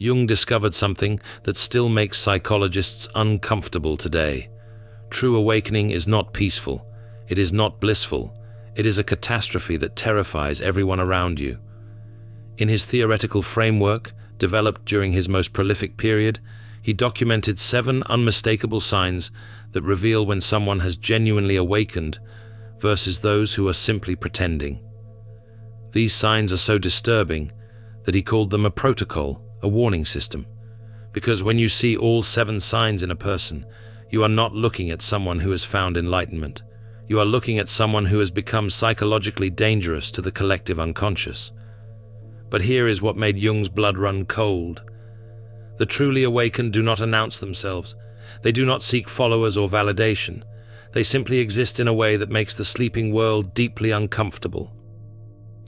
Jung discovered something that still makes psychologists uncomfortable today. True awakening is not peaceful. It is not blissful. It is a catastrophe that terrifies everyone around you. In his theoretical framework, developed during his most prolific period, he documented 7 unmistakable signs that reveal when someone has genuinely awakened versus those who are simply pretending. These signs are so disturbing that he called them a protocol, a warning system, because when you see all 7 signs in a person, you are not looking at someone who has found enlightenment. You are looking at someone who has become psychologically dangerous to the collective unconscious. But here is what made Jung's blood run cold. The truly awakened do not announce themselves. They do not seek followers or validation. They simply exist in a way that makes the sleeping world deeply uncomfortable.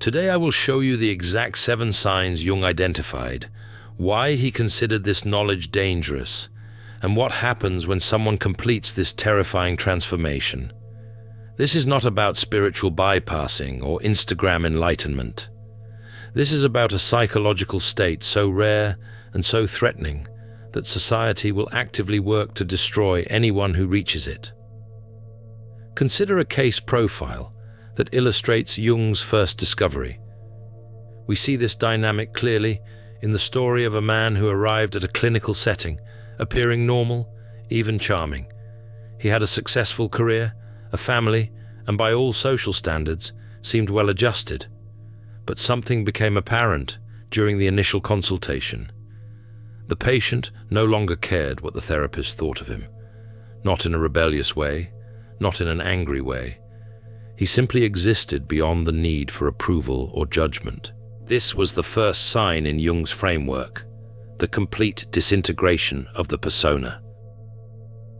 Today I will show you the exact 7 signs Jung identified, why he considered this knowledge dangerous, and what happens when someone completes this terrifying transformation. This is not about spiritual bypassing or Instagram enlightenment. This is about a psychological state so rare and so threatening that society will actively work to destroy anyone who reaches it. Consider a case profile that illustrates Jung's first discovery. We see this dynamic clearly in the story of a man who arrived at a clinical setting, appearing normal, even charming. He had a successful career, a family, and by all social standards, seemed well adjusted. But something became apparent during the initial consultation. The patient no longer cared what the therapist thought of him, not in a rebellious way, not in an angry way. He simply existed beyond the need for approval or judgment. This was the first sign in Jung's framework, the complete disintegration of the persona.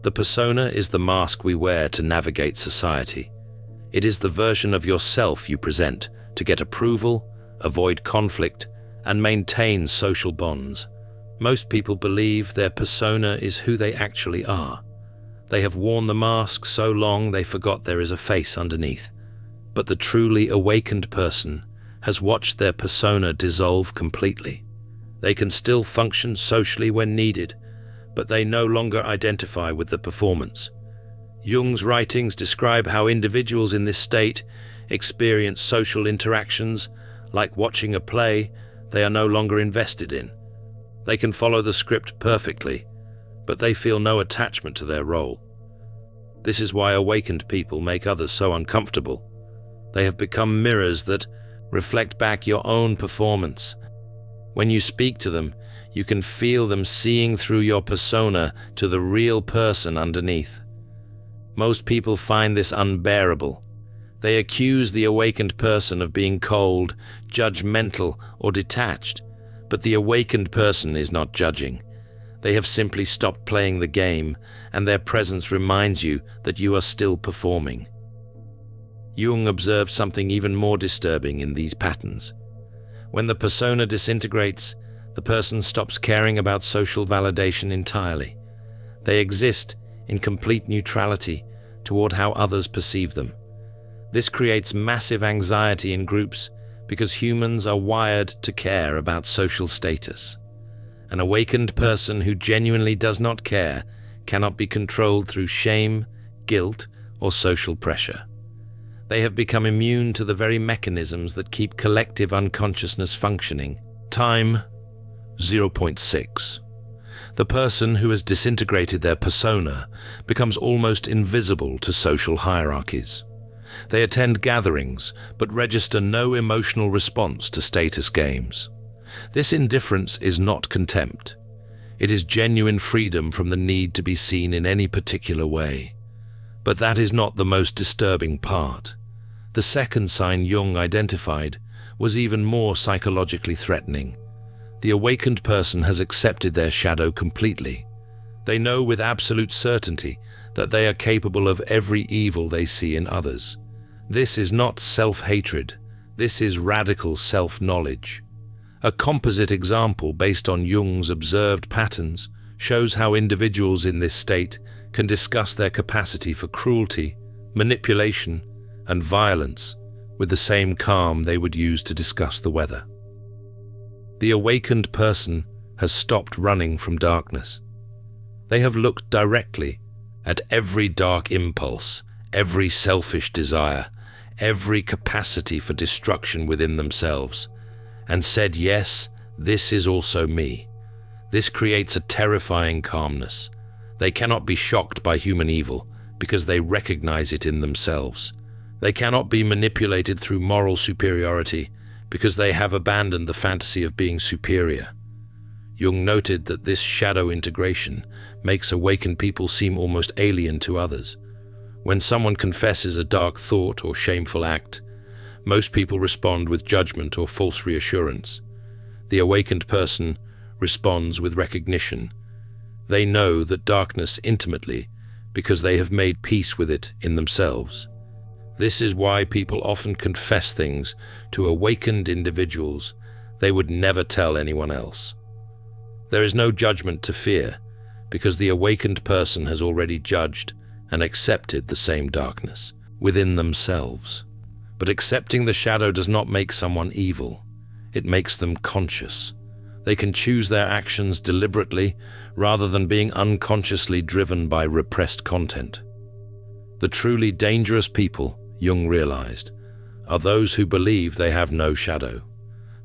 The persona is the mask we wear to navigate society. It is the version of yourself you present to get approval, avoid conflict, and maintain social bonds. Most people believe their persona is who they actually are. They have worn the mask so long they forgot there is a face underneath. But the truly awakened person has watched their persona dissolve completely. They can still function socially when needed, but they no longer identify with the performance. Jung's writings describe how individuals in this state experience social interactions like watching a play they are no longer invested in. They can follow the script perfectly, but they feel no attachment to their role. This is why awakened people make others so uncomfortable. They have become mirrors that reflect back your own performance. When you speak to them, you can feel them seeing through your persona to the real person underneath. Most people find this unbearable. They accuse the awakened person of being cold, judgmental, or detached, but the awakened person is not judging. They have simply stopped playing the game, and their presence reminds you that you are still performing. Jung observed something even more disturbing in these patterns. When the persona disintegrates, the person stops caring about social validation entirely. They exist in complete neutrality toward how others perceive them. This creates massive anxiety in groups because humans are wired to care about social status. An awakened person who genuinely does not care cannot be controlled through shame, guilt, or social pressure. They have become immune to the very mechanisms that keep collective unconsciousness functioning. Time 0.6. The person who has disintegrated their persona becomes almost invisible to social hierarchies. They attend gatherings, but register no emotional response to status games. This indifference is not contempt. It is genuine freedom from the need to be seen in any particular way. But that is not the most disturbing part. The second sign Jung identified was even more psychologically threatening. The awakened person has accepted their shadow completely. They know with absolute certainty that they are capable of every evil they see in others. This is not self-hatred. This is radical self-knowledge. A composite example based on Jung's observed patterns shows how individuals in this state can discuss their capacity for cruelty, manipulation, and violence with the same calm they would use to discuss the weather. The awakened person has stopped running from darkness. They have looked directly at every dark impulse, every selfish desire, every capacity for destruction within themselves, and said, yes, this is also me. This creates a terrifying calmness. They cannot be shocked by human evil because they recognize it in themselves. They cannot be manipulated through moral superiority because they have abandoned the fantasy of being superior. Jung noted that this shadow integration makes awakened people seem almost alien to others. When someone confesses a dark thought or shameful act, most people respond with judgment or false reassurance. The awakened person responds with recognition. They know that darkness intimately because they have made peace with it in themselves. This is why people often confess things to awakened individuals they would never tell anyone else. There is no judgment to fear because the awakened person has already judged and accepted the same darkness within themselves. But accepting the shadow does not make someone evil. It makes them conscious. They can choose their actions deliberately rather than being unconsciously driven by repressed content. The truly dangerous people, Jung realized, are those who believe they have no shadow.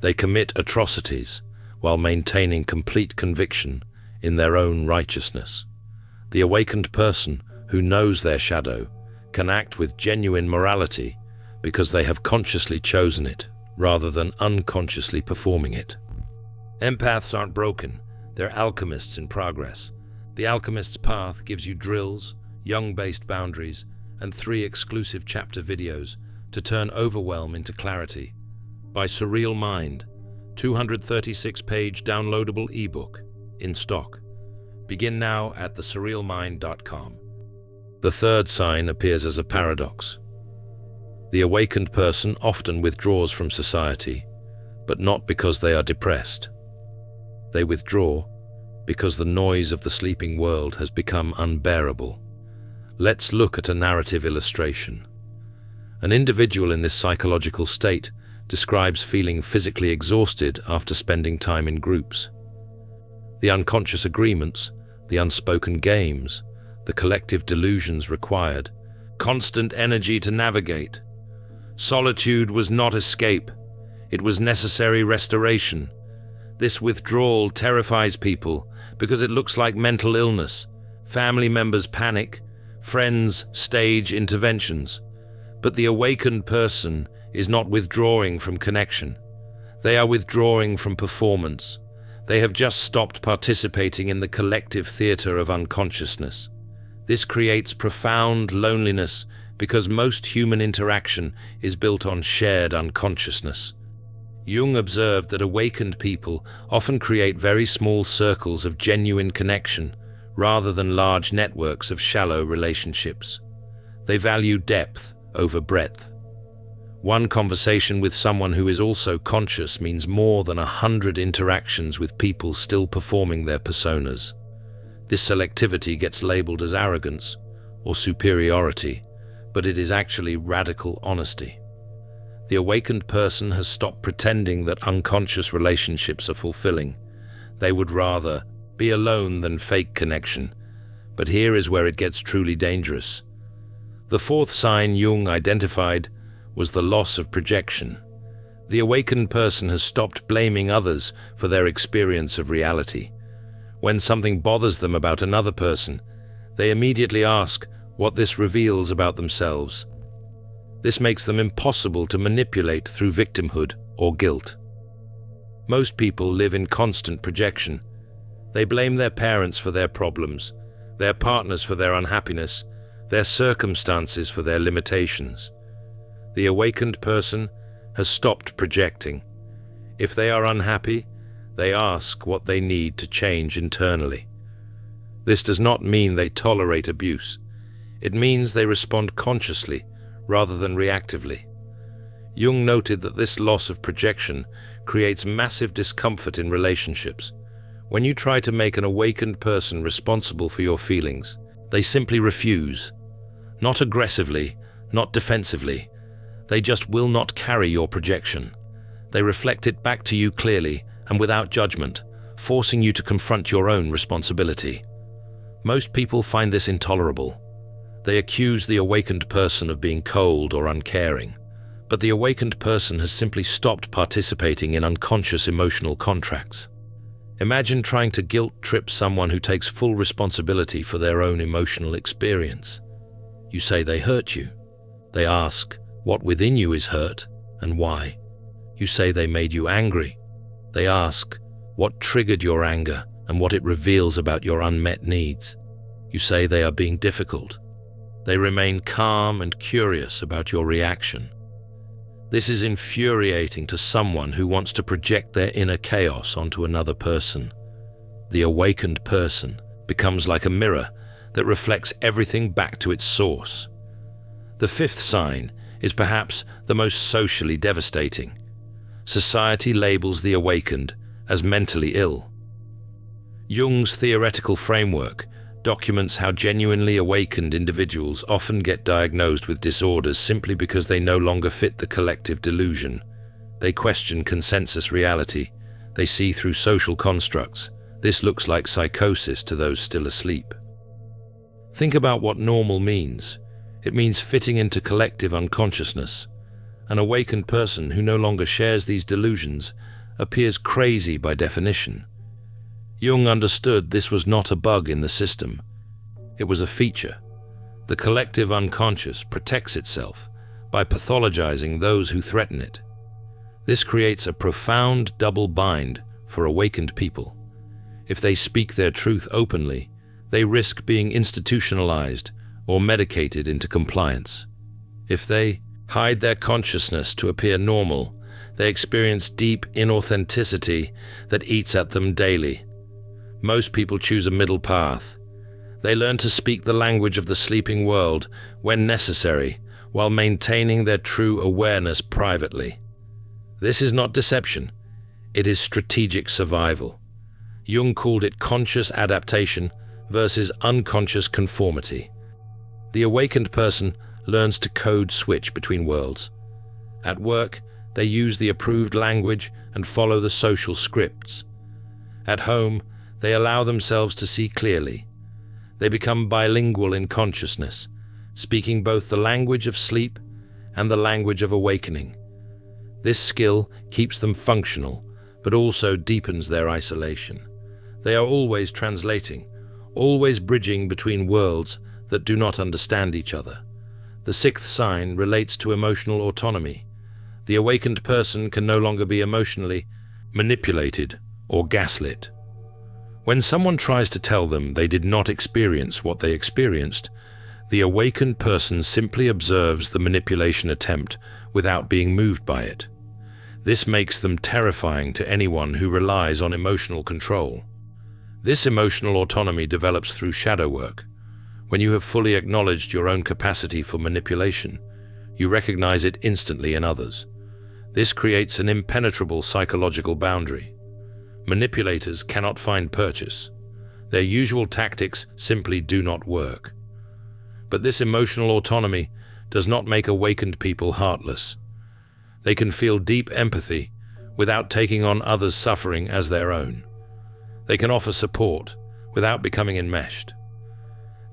They commit atrocities while maintaining complete conviction in their own righteousness. The awakened person who knows their shadow can act with genuine morality because they have consciously chosen it rather than unconsciously performing it. Empaths aren't broken, they're alchemists in progress. The Alchemist's Path gives you drills, Jung-based boundaries, and 3 exclusive chapter videos to turn overwhelm into clarity. By Surreal Mind, 236-page downloadable ebook in stock. Begin now at thesurrealmind.com. The third sign appears as a paradox. The awakened person often withdraws from society, but not because they are depressed. They withdraw because the noise of the sleeping world has become unbearable. Let's look at a narrative illustration. An individual in this psychological state describes feeling physically exhausted after spending time in groups. The unconscious agreements, the unspoken games, the collective delusions required constant energy to navigate. Solitude was not escape, it was necessary restoration. This withdrawal terrifies people because it looks like mental illness. Family members panic, friends stage interventions. But the awakened person is not withdrawing from connection. They are withdrawing from performance. They have just stopped participating in the collective theater of unconsciousness. This creates profound loneliness because most human interaction is built on shared unconsciousness. Jung observed that awakened people often create very small circles of genuine connection rather than large networks of shallow relationships. They value depth over breadth. One conversation with someone who is also conscious means more than 100 interactions with people still performing their personas. This selectivity gets labeled as arrogance or superiority, but it is actually radical honesty. The awakened person has stopped pretending that unconscious relationships are fulfilling. They would rather be alone than fake connection. But here is where it gets truly dangerous. The fourth sign Jung identified was the loss of projection. The awakened person has stopped blaming others for their experience of reality. When something bothers them about another person, they immediately ask what this reveals about themselves. This makes them impossible to manipulate through victimhood or guilt. Most people live in constant projection. They blame their parents for their problems, their partners for their unhappiness, their circumstances for their limitations. The awakened person has stopped projecting. If they are unhappy, they ask what they need to change internally. This does not mean they tolerate abuse. It means they respond consciously rather than reactively. Jung noted that this loss of projection creates massive discomfort in relationships. When you try to make an awakened person responsible for your feelings, they simply refuse. Not aggressively, not defensively. They just will not carry your projection. They reflect it back to you clearly and without judgment, forcing you to confront your own responsibility. Most people find this intolerable. They accuse the awakened person of being cold or uncaring, but the awakened person has simply stopped participating in unconscious emotional contracts. Imagine trying to guilt-trip someone who takes full responsibility for their own emotional experience. You say they hurt you. They ask, what within you is hurt and why? You say they made you angry. They ask, what triggered your anger and what it reveals about your unmet needs? You say they are being difficult. They remain calm and curious about your reaction. This is infuriating to someone who wants to project their inner chaos onto another person. The awakened person becomes like a mirror that reflects everything back to its source. The fifth sign is perhaps the most socially devastating. Society labels the awakened as mentally ill. Jung's theoretical framework documents how genuinely awakened individuals often get diagnosed with disorders simply because they no longer fit the collective delusion. They question consensus reality. They see through social constructs. This looks like psychosis to those still asleep. Think about what normal means. It means fitting into collective unconsciousness. An awakened person who no longer shares these delusions appears crazy by definition. Jung understood this was not a bug in the system. It was a feature. The collective unconscious protects itself by pathologizing those who threaten it. This creates a profound double bind for awakened people. If they speak their truth openly, they risk being institutionalized or medicated into compliance. If they hide their consciousness to appear normal, they experience deep inauthenticity that eats at them daily. Most people choose a middle path. They learn to speak the language of the sleeping world when necessary, while maintaining their true awareness privately. This is not deception. It is strategic survival. Jung called it conscious adaptation versus unconscious conformity. The awakened person learns to code switch between worlds. At work, they use the approved language and follow the social scripts. At home, they allow themselves to see clearly. They become bilingual in consciousness, speaking both the language of sleep and the language of awakening. This skill keeps them functional, but also deepens their isolation. They are always translating, always bridging between worlds that do not understand each other. The sixth sign relates to emotional autonomy. The awakened person can no longer be emotionally manipulated or gaslit. When someone tries to tell them they did not experience what they experienced, the awakened person simply observes the manipulation attempt without being moved by it. This makes them terrifying to anyone who relies on emotional control. This emotional autonomy develops through shadow work. When you have fully acknowledged your own capacity for manipulation, you recognize it instantly in others. This creates an impenetrable psychological boundary. Manipulators cannot find purchase. Their usual tactics simply do not work. But this emotional autonomy does not make awakened people heartless. They can feel deep empathy without taking on others' suffering as their own. They can offer support without becoming enmeshed.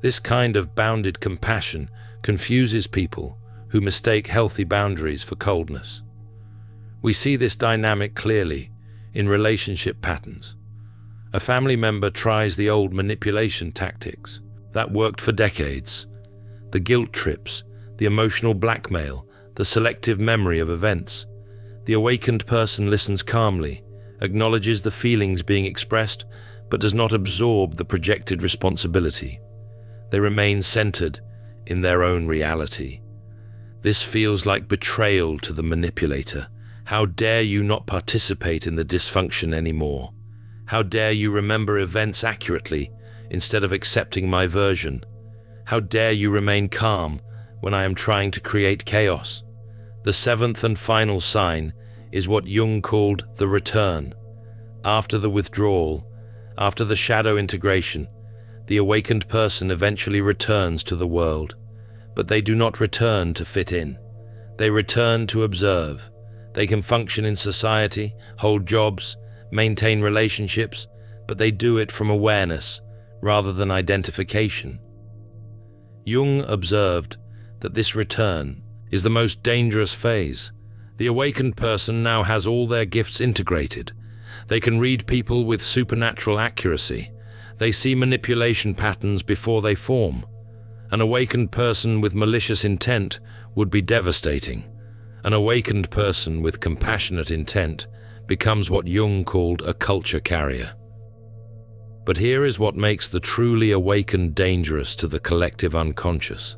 This kind of bounded compassion confuses people who mistake healthy boundaries for coldness. We see this dynamic clearly in relationship patterns. A family member tries the old manipulation tactics that worked for decades. The guilt trips, the emotional blackmail, the selective memory of events. The awakened person listens calmly, acknowledges the feelings being expressed, but does not absorb the projected responsibility. They remain centered in their own reality. This feels like betrayal to the manipulator. How dare you not participate in the dysfunction anymore? How dare you remember events accurately instead of accepting my version? How dare you remain calm when I am trying to create chaos? The seventh and final sign is what Jung called the return. After the withdrawal, after the shadow integration, the awakened person eventually returns to the world. But they do not return to fit in. They return to observe. They can function in society, hold jobs, maintain relationships, but they do it from awareness rather than identification. Jung observed that this return is the most dangerous phase. The awakened person now has all their gifts integrated. They can read people with supernatural accuracy. They see manipulation patterns before they form. An awakened person with malicious intent would be devastating. An awakened person with compassionate intent becomes what Jung called a culture carrier. But here is what makes the truly awakened dangerous to the collective unconscious.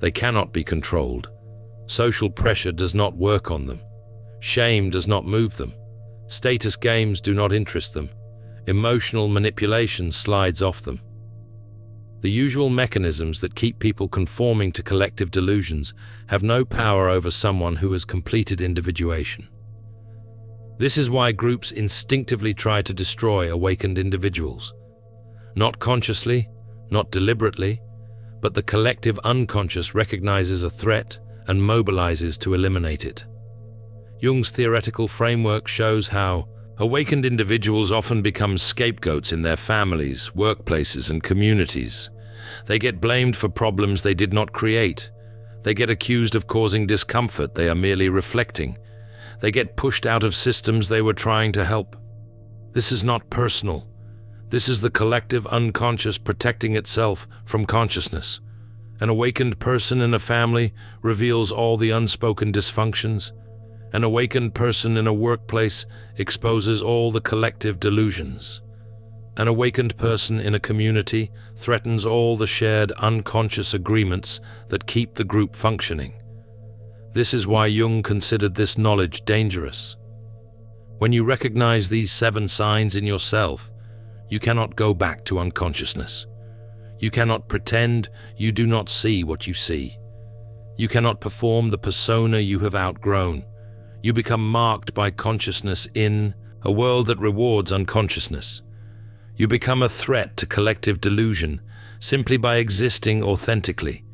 They cannot be controlled. Social pressure does not work on them. Shame does not move them. Status games do not interest them. Emotional manipulation slides off them. The usual mechanisms that keep people conforming to collective delusions have no power over someone who has completed individuation. This is why groups instinctively try to destroy awakened individuals. Not consciously, not deliberately, but the collective unconscious recognizes a threat and mobilizes to eliminate it. Jung's theoretical framework shows how awakened individuals often become scapegoats in their families, workplaces, and communities. They get blamed for problems they did not create. They get accused of causing discomfort they are merely reflecting. They get pushed out of systems they were trying to help. This is not personal. This is the collective unconscious protecting itself from consciousness. An awakened person in a family reveals all the unspoken dysfunctions. An awakened person in a workplace exposes all the collective delusions. An awakened person in a community threatens all the shared unconscious agreements that keep the group functioning. This is why Jung considered this knowledge dangerous. When you recognize these 7 signs in yourself, you cannot go back to unconsciousness. You cannot pretend you do not see what you see. You cannot perform the persona you have outgrown. You become marked by consciousness in a world that rewards unconsciousness. You become a threat to collective delusion simply by existing authentically.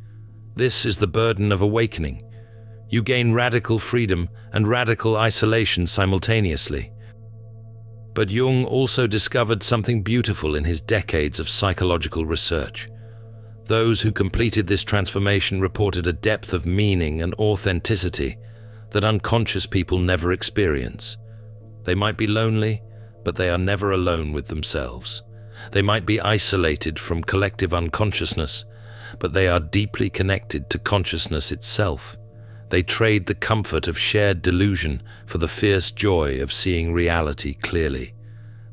This is the burden of awakening. You gain radical freedom and radical isolation simultaneously. But Jung also discovered something beautiful in his decades of psychological research. Those who completed this transformation reported a depth of meaning and authenticity that unconscious people never experience. They might be lonely, but they are never alone with themselves. They might be isolated from collective unconsciousness, but they are deeply connected to consciousness itself. They trade the comfort of shared delusion for the fierce joy of seeing reality clearly.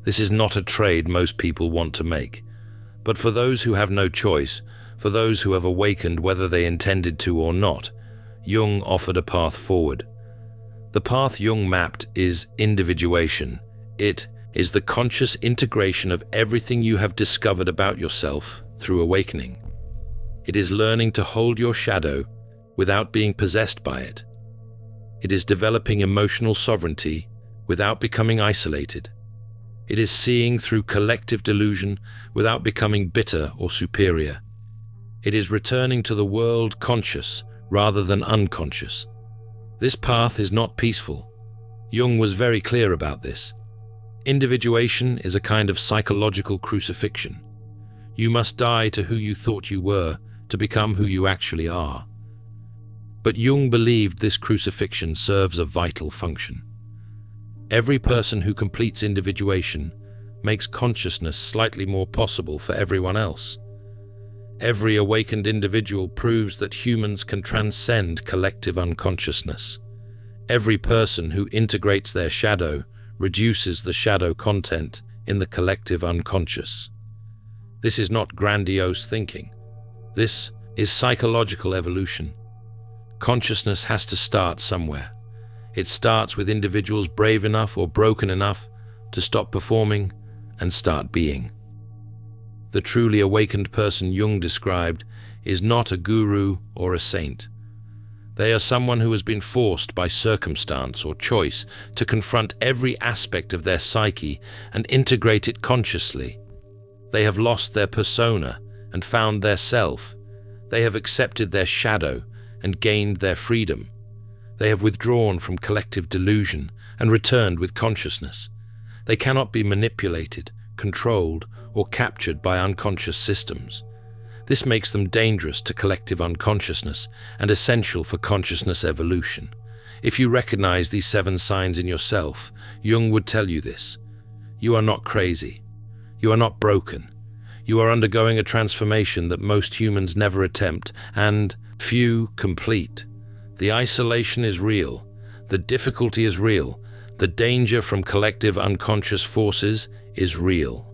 This is not a trade most people want to make. But for those who have no choice, for those who have awakened whether they intended to or not, Jung offered a path forward. The path Jung mapped is individuation. It is the conscious integration of everything you have discovered about yourself through awakening. It is learning to hold your shadow without being possessed by it. It is developing emotional sovereignty without becoming isolated. It is seeing through collective delusion without becoming bitter or superior. It is returning to the world conscious rather than unconscious. This path is not peaceful. Jung was very clear about this. Individuation is a kind of psychological crucifixion. You must die to who you thought you were to become who you actually are. But Jung believed this crucifixion serves a vital function. Every person who completes individuation makes consciousness slightly more possible for everyone else. Every awakened individual proves that humans can transcend collective unconsciousness. Every person who integrates their shadow reduces the shadow content in the collective unconscious. This is not grandiose thinking. This is psychological evolution. Consciousness has to start somewhere. It starts with individuals brave enough or broken enough to stop performing and start being. The truly awakened person Jung described is not a guru or a saint. They are someone who has been forced by circumstance or choice to confront every aspect of their psyche and integrate it consciously. They have lost their persona and found their self. They have accepted their shadow and gained their freedom. They have withdrawn from collective delusion and returned with consciousness. They cannot be manipulated, controlled, or captured by unconscious systems. This makes them dangerous to collective unconsciousness and essential for consciousness evolution. If you recognize these 7 signs in yourself, Jung would tell you this. You are not crazy. You are not broken. You are undergoing a transformation that most humans never attempt and few complete. The isolation is real. The difficulty is real. The danger from collective unconscious forces is real.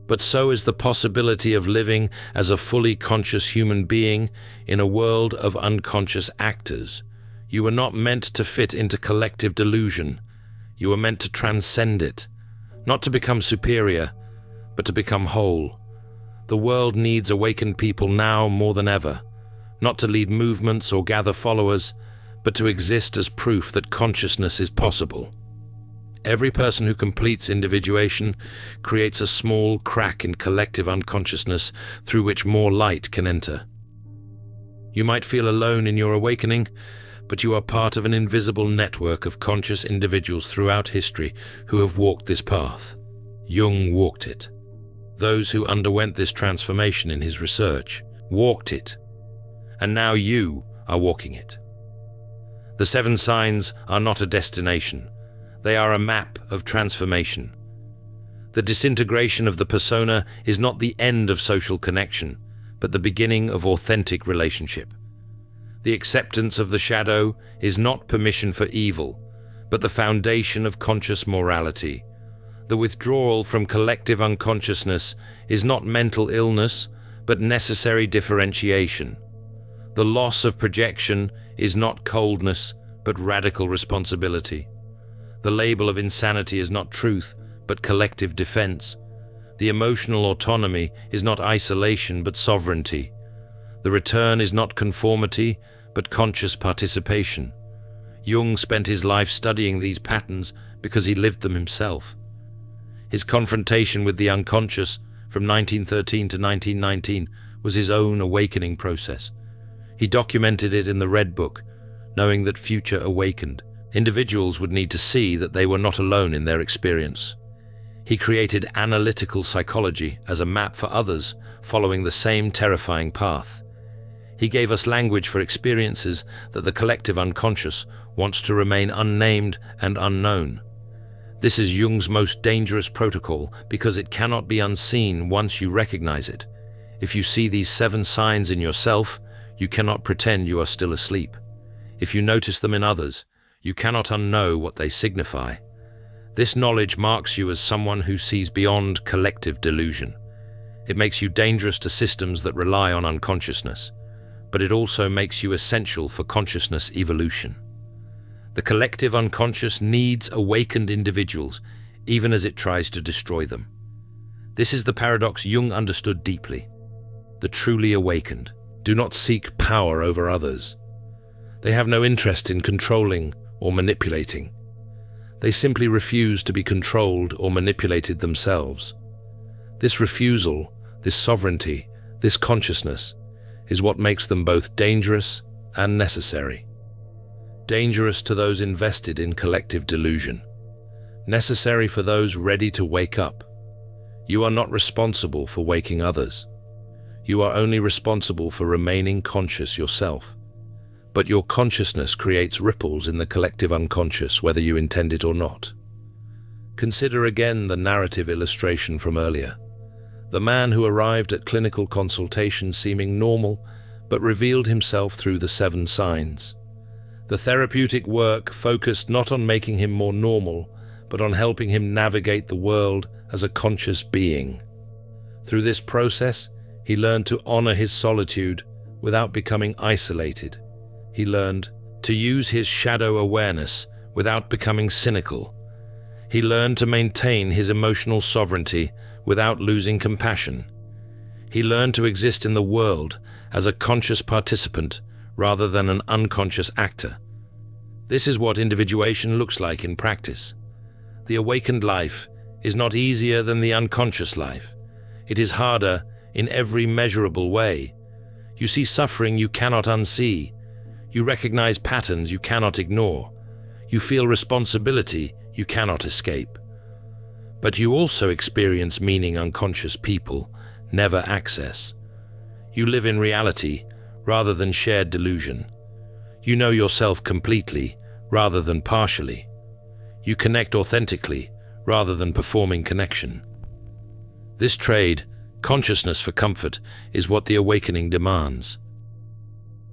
But so is the possibility of living as a fully conscious human being in a world of unconscious actors. You are not meant to fit into collective delusion. You are meant to transcend it, not to become superior, but to become whole. The world needs awakened people now more than ever, not to lead movements or gather followers, but to exist as proof that consciousness is possible. Every person who completes individuation creates a small crack in collective unconsciousness through which more light can enter. You might feel alone in your awakening, but you are part of an invisible network of conscious individuals throughout history who have walked this path. Jung walked it. Those who underwent this transformation in his research walked it. And now you are walking it. The 7 signs are not a destination. They are a map of transformation. The disintegration of the persona is not the end of social connection, but the beginning of authentic relationship. The acceptance of the shadow is not permission for evil, but the foundation of conscious morality. The withdrawal from collective unconsciousness is not mental illness, but necessary differentiation. The loss of projection is not coldness, but radical responsibility. The label of insanity is not truth, but collective defense. The emotional autonomy is not isolation, but sovereignty. The return is not conformity, but conscious participation. Jung spent his life studying these patterns because he lived them himself. His confrontation with the unconscious from 1913 to 1919 was his own awakening process. He documented it in the Red Book, knowing that future awakened individuals would need to see that they were not alone in their experience. He created analytical psychology as a map for others following the same terrifying path. He gave us language for experiences that the collective unconscious wants to remain unnamed and unknown. This is Jung's most dangerous protocol because it cannot be unseen once you recognize it. If you see these 7 signs in yourself, you cannot pretend you are still asleep. If you notice them in others, you cannot unknow what they signify. This knowledge marks you as someone who sees beyond collective delusion. It makes you dangerous to systems that rely on unconsciousness, but it also makes you essential for consciousness evolution. The collective unconscious needs awakened individuals, even as it tries to destroy them. This is the paradox Jung understood deeply. The truly awakened do not seek power over others. They have no interest in controlling or manipulating. They simply refuse to be controlled or manipulated themselves. This refusal, this sovereignty, this consciousness is what makes them both dangerous and necessary. Dangerous to those invested in collective delusion. Necessary for those ready to wake up. You are not responsible for waking others. You are only responsible for remaining conscious yourself. But your consciousness creates ripples in the collective unconscious, whether you intend it or not. Consider again the narrative illustration from earlier. The man who arrived at clinical consultation seeming normal, but revealed himself through the 7 signs. The therapeutic work focused not on making him more normal, but on helping him navigate the world as a conscious being. Through this process, he learned to honor his solitude without becoming isolated. He learned to use his shadow awareness without becoming cynical. He learned to maintain his emotional sovereignty without losing compassion. He learned to exist in the world as a conscious participant rather than an unconscious actor. This is what individuation looks like in practice. The awakened life is not easier than the unconscious life. It is harder in every measurable way. You see suffering you cannot unsee. You recognize patterns you cannot ignore. You feel responsibility you cannot escape. But you also experience meaning unconscious people never access. You live in reality rather than shared delusion. You know yourself completely rather than partially. You connect authentically rather than performing connection. This trade, consciousness for comfort, is what the awakening demands.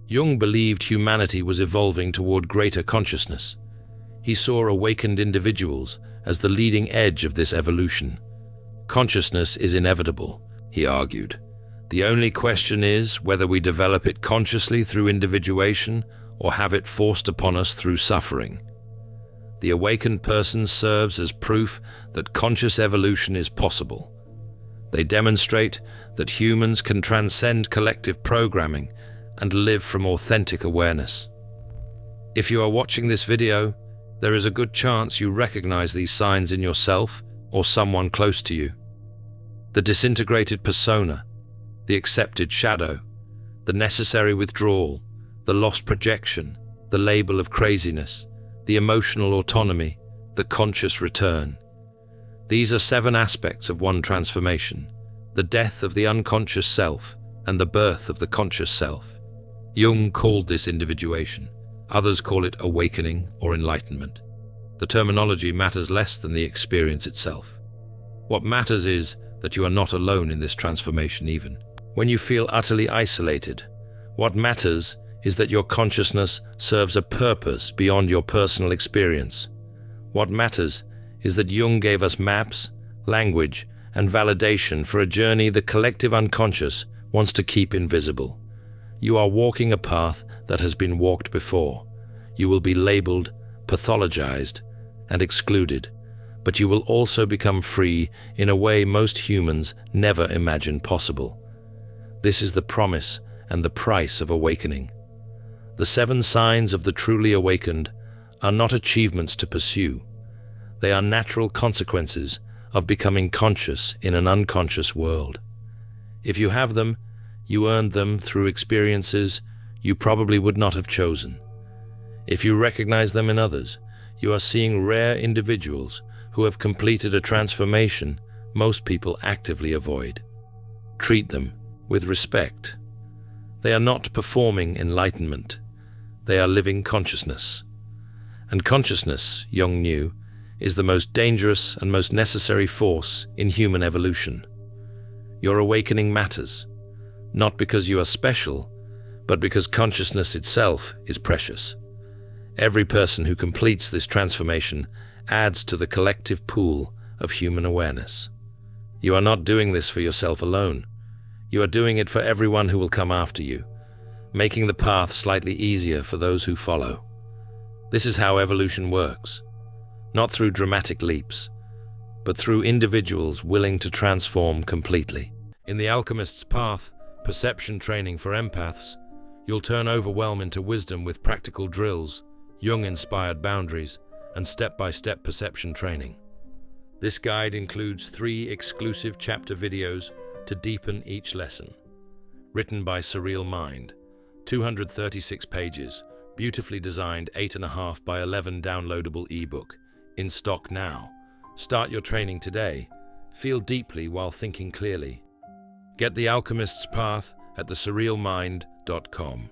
Jung believed humanity was evolving toward greater consciousness. He saw awakened individuals as the leading edge of this evolution. Consciousness is inevitable, he argued. The only question is whether we develop it consciously through individuation or have it forced upon us through suffering. The awakened person serves as proof that conscious evolution is possible. They demonstrate that humans can transcend collective programming and live from authentic awareness. If you are watching this video, there is a good chance you recognize these signs in yourself or someone close to you. The disintegrated persona, the accepted shadow, the necessary withdrawal, the lost projection, the label of craziness, the emotional autonomy, the conscious return. These are 7 aspects of one transformation: the death of the unconscious self and the birth of the conscious self. Jung called this individuation. Others call it awakening or enlightenment. The terminology matters less than the experience itself. What matters is that you are not alone in this transformation even when you feel utterly isolated. What matters is that your consciousness serves a purpose beyond your personal experience. What matters is that Jung gave us maps, language, and validation for a journey the collective unconscious wants to keep invisible. You are walking a path that has been walked before. You will be labeled, pathologized, and excluded, but you will also become free in a way most humans never imagined possible. This is the promise and the price of awakening. The 7 signs of the truly awakened are not achievements to pursue. They are natural consequences of becoming conscious in an unconscious world. If you have them, you earned them through experiences you probably would not have chosen. If you recognize them in others, you are seeing rare individuals who have completed a transformation most people actively avoid. Treat them with respect. They are not performing enlightenment. They are living consciousness. And consciousness, Jung knew, is the most dangerous and most necessary force in human evolution. Your awakening matters, not because you are special, but because consciousness itself is precious. Every person who completes this transformation adds to the collective pool of human awareness. You are not doing this for yourself alone. You are doing it for everyone who will come after you, making the path slightly easier for those who follow. This is how evolution works, not through dramatic leaps, but through individuals willing to transform completely. In The Alchemist's Path, perception training for empaths, you'll turn overwhelm into wisdom with practical drills, Jung-inspired boundaries, and step-by-step perception training. This guide includes 3 exclusive chapter videos to deepen each lesson. Written by Surreal Mind, 236 pages, beautifully designed 8.5 by 11 downloadable ebook, in stock now. Start your training today. Feel deeply while thinking clearly. Get The Alchemist's Path at thesurrealmind.com.